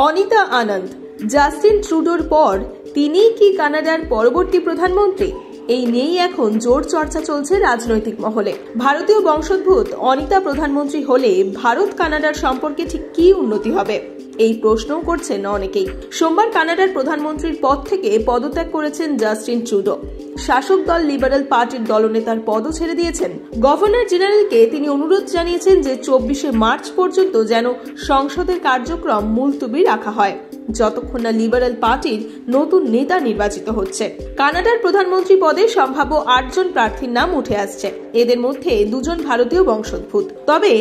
অনিতা আনন্দ, Justin ট্রুডোর পর তিনিই কি কানাডার পরবর্তী প্রধানমন্ত্রী? এই নিয়েই এখন জোর চর্চা চলছে রাজনৈতিক মহলে। ভারতীয় বংশোদ্ভূত অনিতা প্রধানমন্ত্রী হলে ভারত কানাডার সম্পর্কে ঠিক কি উন্নতি হবে, এই প্রশ্নও করছেন অনেকেই। সোমবার কানাডার প্রধানমন্ত্রীর পদ থেকে পদত্যাগ করেছেন জাস্টিন ট্রুডো। শাসক দল লিবারেল পার্টির দলনেতার পদও ছেড়ে দিয়েছেন। গভর্নর জেনারেলকে তিনি অনুরোধ জানিয়েছেন যে 24শে মার্চ পর্যন্ত যেন সংসদের কার্যক্রম মুলতুবি রাখা হয়, যতক্ষণ না লিবারেল পার্টির নতুন নেতা নির্বাচিত হচ্ছে। কানাডার প্রধানমন্ত্রী পদে সম্ভাব্য 8 জন প্রার্থীর নাম উঠে আসছে। এদের মধ্যে 2 জন ভারতীয় বংশোদ্ভূত। তবে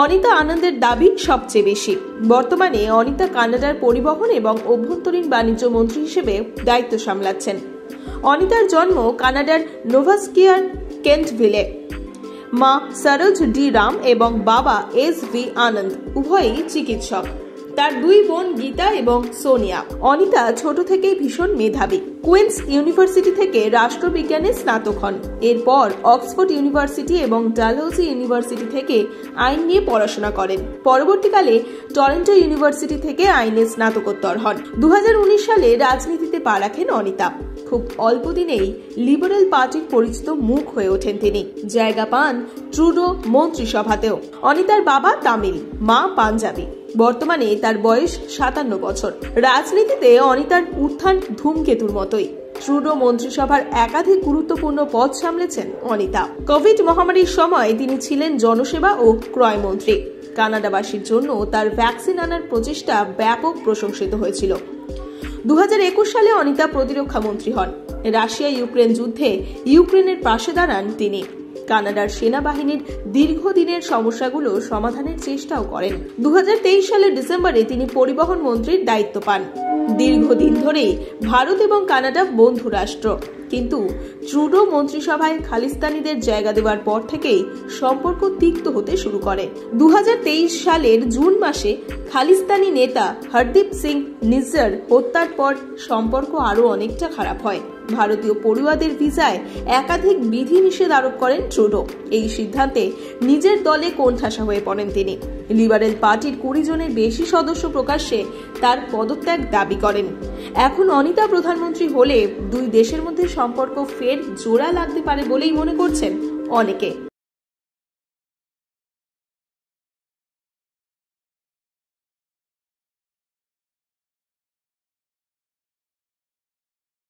অনিতা আনন্দের দাবি সবচেয়ে বেশি। বর্তমানে অনিতা কানাডার পরিবহন এবং অভ্যন্তরীণ বাণিজ্য মন্ত্রী হিসেবে দায়িত্ব সামলাচ্ছেন। অনিতার জন্ম কানাডার নোভাস্কিয়ার কেন্টভিলে। মা সরোজ ডি রাম এবং বাবা SV আনন্দ উভয়ই চিকিৎসক। তার 2 বোন গীতা এবং সোনিয়া। অনিতা ছোট থেকেই ভীষণ মেধাবী। কুইন্স ইউনিভার্সিটি থেকে রাষ্ট্রবিজ্ঞানে স্নাতক হন। এরপর অক্সফোর্ড ইউনিভার্সিটি এবং ডালহৌসি ইউনিভার্সিটি থেকে আইন নিয়ে পড়াশোনা করেন। পরবর্তীকালে টরন্টো ইউনিভার্সিটি থেকে আইনে স্নাতকোত্তর হন। 2019 সালে রাজনীতিতে পা রাখেন অনিতা। খুব অল্প দিনেই লিবারেল পার্টির পরিচিত মুখ হয়ে ওঠেন তিনি। জায়গা পান ট্রুডো মন্ত্রিসভাতেও। অনিতার বাবা তামিল, মা পাঞ্জাবি। বর্তমানে তার বয়স 57 বছর। রাজনীতিতে অনিতার উত্থান ধূমকেতুর মতোই। ট্রুডো মন্ত্রিসভার একাধিক গুরুত্বপূর্ণ পদ সামলেছেন অনিতা। কোভিড মহামারীর সময় তিনি ছিলেন জনসেবা ও ক্রয় মন্ত্রী। কানাডাবাসীর জন্য তার ভ্যাকসিন আনার প্রচেষ্টা ব্যাপক প্রশংসিত হয়েছিল। 2021 সালে অনিতা প্রতিরক্ষা মন্ত্রী হন। রাশিয়া ইউক্রেন যুদ্ধে ইউক্রেনের পাশে দাঁড়ান তিনি। কানাডার সেনাবাহিনীর দীর্ঘদিনের সমস্যাগুলো সমাধানের চেষ্টাও করেন। 2023 সালের ডিসেম্বরে তিনি পরিবহন মন্ত্রীর দায়িত্ব পান। দীর্ঘদিন ধরেই ভারত এবং কানাডা বন্ধু রাষ্ট্র, কিন্তু ট্রুডো মন্ত্রিসভায় খালিস্তানিদের জায়গা দেওয়ার পর থেকেই সম্পর্ক তিক্ত হতে শুরু করে। 2023 সালের জুন মাসে খালিস্তানি নেতা হরদীপ সিং নিজ্জার হত্যার পর সম্পর্ক আরও অনেকটা খারাপ হয়। ভারতীয় পড়ুয়াদের ভিসায় একাধিক বিধিনিষেধ আরোপ করেন ট্রুডো। এই সিদ্ধান্তে নিজের দলে কোণঠাসা হয়ে পড়েন তিনি। লিবারেল পার্টির 20 জনের বেশি সদস্য প্রকাশ্যে তার পদত্যাগ দাবি করেন। এখন অনিতা প্রধানমন্ত্রী হলে 2 দেশের মধ্যে সম্পর্ক ফের জোড়া লাগতে পারে বলেই মনে করছেন অনেকে।